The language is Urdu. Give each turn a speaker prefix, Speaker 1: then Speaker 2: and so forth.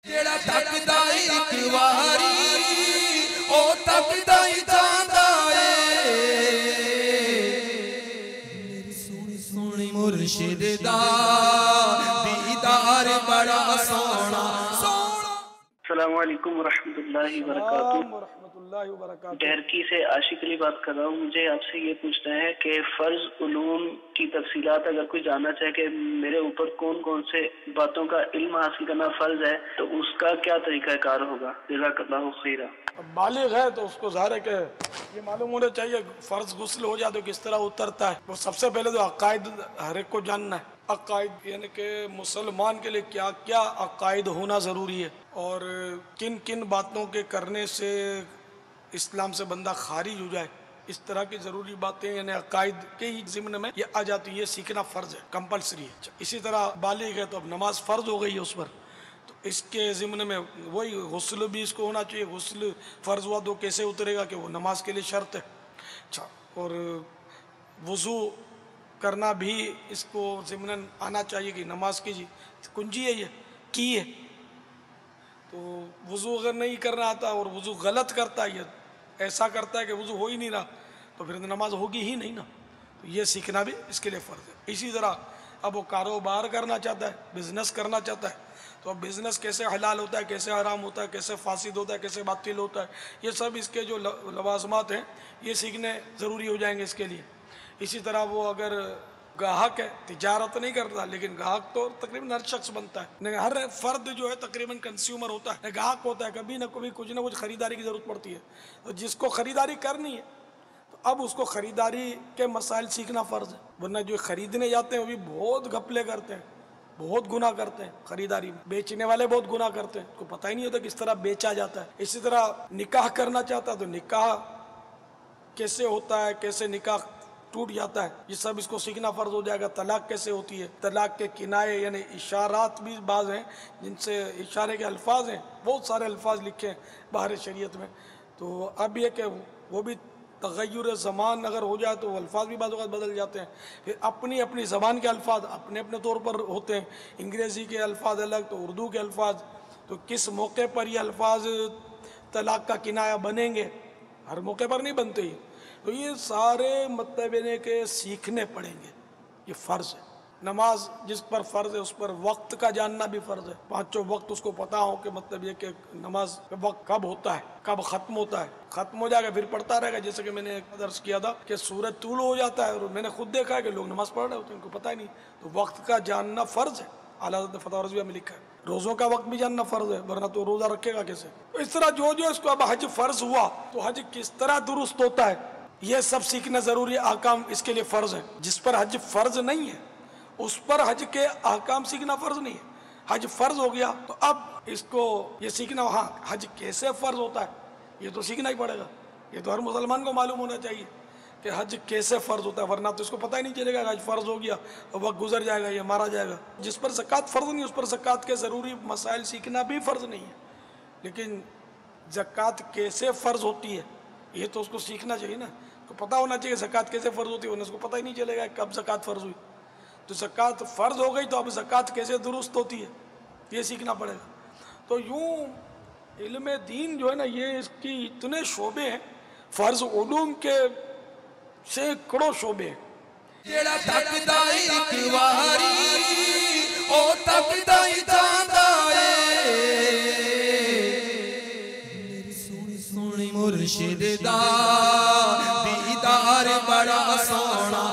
Speaker 1: جیڑا تکدا ایک واری او تکدا ہی جاندا اے میری سونی سونی مرشد دا دیدار بڑا سونا
Speaker 2: السلام علیکم ورحمۃ اللہ وبرکاتہ۔ ڈیرکی سے عاشق علی بات کر رہا ہوں۔ مجھے آپ سے یہ پوچھنا ہے کہ فرض علوم کی تفصیلات اگر کوئی جاننا چاہے کہ میرے اوپر کون کون سے باتوں کا علم حاصل کرنا فرض ہے تو اس کا کیا طریقہ کار ہوگا؟ جزاک اللہ خیرہ۔
Speaker 3: بالغ ہے تو اس کو ظاہر ہے کہ یہ معلوم ہونا چاہیے فرض غسل ہو جائے تو کس طرح اترتا ہے۔ وہ سب سے پہلے تو عقائد ہر ایک کو جاننا ہے۔ عقائد یعنی کہ مسلمان کے لیے کیا کیا عقائد ہونا ضروری ہے اور کن کن باتوں کے کرنے سے اسلام سے بندہ خارج ہو جائے، اس طرح کی ضروری باتیں یعنی عقائد کے ہی ضمن میں یہ آ جاتی ہے۔ یہ سیکھنا فرض ہے، کمپلسری ہے۔ اسی طرح بالغ ہے تو اب نماز فرض ہو گئی ہے اس پر، تو اس کے ضمن میں وہی غسل بھی اس کو ہونا چاہیے۔ غسل فرض ہوا تو کیسے اترے گا کہ وہ نماز کے لیے شرط ہے۔ اچھا، اور وضو کرنا بھی اس کو ضمن آنا چاہیے کہ نماز کی کنجی ہے، یہ کی ہے۔ تو وضو اگر نہیں کرنا آتا اور وضو غلط کرتا ہے، یہ ایسا کرتا ہے کہ وضو ہو ہی نہیں رہا، تو پھر نماز ہوگی ہی نہیں نا۔ تو یہ سیکھنا بھی اس کے لیے فرض ہے۔ اسی طرح اب وہ کاروبار کرنا چاہتا ہے، بزنس کرنا چاہتا ہے، تو اب بزنس کیسے حلال ہوتا ہے، کیسے حرام ہوتا ہے، کیسے فاسد ہوتا ہے، کیسے باطل ہوتا ہے، یہ سب اس کے جو لوازمات ہیں یہ سیکھنے ضروری ہو جائیں گے اس کے لیے۔ اسی طرح وہ اگر گاہک ہے، تجارت نہیں کرتا لیکن گاہک تو تقریباً ہر شخص بنتا ہے، ہر فرد جو ہے تقریباً کنزیومر ہوتا ہے، گاہک ہوتا ہے، کبھی نہ کبھی کچھ نہ کچھ خریداری کی ضرورت پڑتی ہے۔ تو جس کو خریداری کرنی ہے تو اب اس کو خریداری کے مسائل سیکھنا فرض ہے، ورنہ جو خریدنے جاتے ہیں وہ بھی بہت گھپلے کرتے ہیں، بہت گناہ کرتے ہیں خریداری میں۔ بیچنے والے بہت گناہ کرتے ہیں، کو پتہ ہی نہیں ہوتا کس طرح بیچا جاتا ہے۔ اسی طرح نکاح کرنا چاہتا ہے تو نکاح کیسے ہوتا ہے، کیسے نکاح ٹوٹ جاتا ہے، یہ سب اس کو سیکھنا فرض ہو جائے گا۔ طلاق کیسے ہوتی ہے، طلاق کے کنائے یعنی اشارات بھی بعض ہیں جن سے اشارے کے الفاظ ہیں، بہت سارے الفاظ لکھے ہیں باہر شریعت میں۔ تو اب یہ کہ وہ بھی تغیر زمان اگر ہو جائے تو وہ الفاظ بھی بعض اوقات بدل جاتے ہیں۔ پھر اپنی اپنی زبان کے الفاظ اپنے اپنے طور پر ہوتے ہیں، انگریزی کے الفاظ الگ تو اردو کے الفاظ، تو کس موقع پر یہ الفاظ طلاق کا کنایہ بنیں گے، ہر موقع پر نہیں بنتے ہی۔ تو یہ سارے مطلب کہ سیکھنے پڑیں گے، یہ فرض ہے۔ نماز جس پر فرض ہے اس پر وقت کا جاننا بھی فرض ہے، پانچوں وقت اس کو پتہ ہو کہ مطلب یہ کہ نماز کا وقت کب ہوتا ہے، کب ختم ہوتا ہے، ختم ہو جائے گا پھر پڑھتا رہے گا۔ جیسے کہ میں نے درس کیا تھا کہ سورج طلوع ہو جاتا ہے اور میں نے خود دیکھا ہے کہ لوگ نماز پڑھ رہے ہوتے ہیں، ان کو پتہ ہی نہیں۔ تو وقت کا جاننا فرض ہے، اعلیٰ حضرت فتح رضویہ میں لکھا ہے۔ روزوں کا وقت بھی جاننا فرض ہے، ورنہ تو روزہ رکھے گا کیسے۔ اس طرح جو اس کو اب حج فرض ہوا تو حج کس طرح درست ہوتا ہے یہ سب سیکھنا ضروری ہے، احکام اس کے لیے فرض ہے۔ جس پر حج فرض نہیں ہے اس پر حج کے احکام سیکھنا فرض نہیں ہے۔ حج فرض ہو گیا تو اب اس کو یہ سیکھنا، ہاں حج کیسے فرض ہوتا ہے یہ تو سیکھنا ہی پڑے گا۔ یہ تو ہر مسلمان کو معلوم ہونا چاہیے کہ حج کیسے فرض ہوتا ہے، ورنہ تو اس کو پتہ ہی نہیں چلے گا کہ حج فرض ہو گیا، وقت گزر جائے گا، یہ مارا جائے گا۔ جس پر زکوٰۃ فرض نہیں اس پر زکوٰۃ کے ضروری مسائل سیکھنا بھی فرض نہیں ہے، لیکن زکوٰۃ کیسے فرض ہوتی ہے یہ تو اس کو سیکھنا چاہیے نا، تو پتہ ہونا چاہیے زکوٰۃ کیسے فرض ہوتی ہے، ورنہ اس کو پتہ ہی نہیں چلے گا کب زکوٰۃ فرض ہوئی۔ تو زکوٰۃ فرض ہو گئی تو اب زکوٰۃ کیسے درست ہوتی ہے یہ سیکھنا پڑے گا۔ تو یوں علم دین جو ہے نا یہ اس کی اتنے شعبے ہیں، فرض علوم کے سینکڑوں شعبے ہیں۔
Speaker 1: جیڑا تکدا ایک واری او تکدا ہی جاندا اے میری سونی سونی مرشد دا دیدار بڑا سونا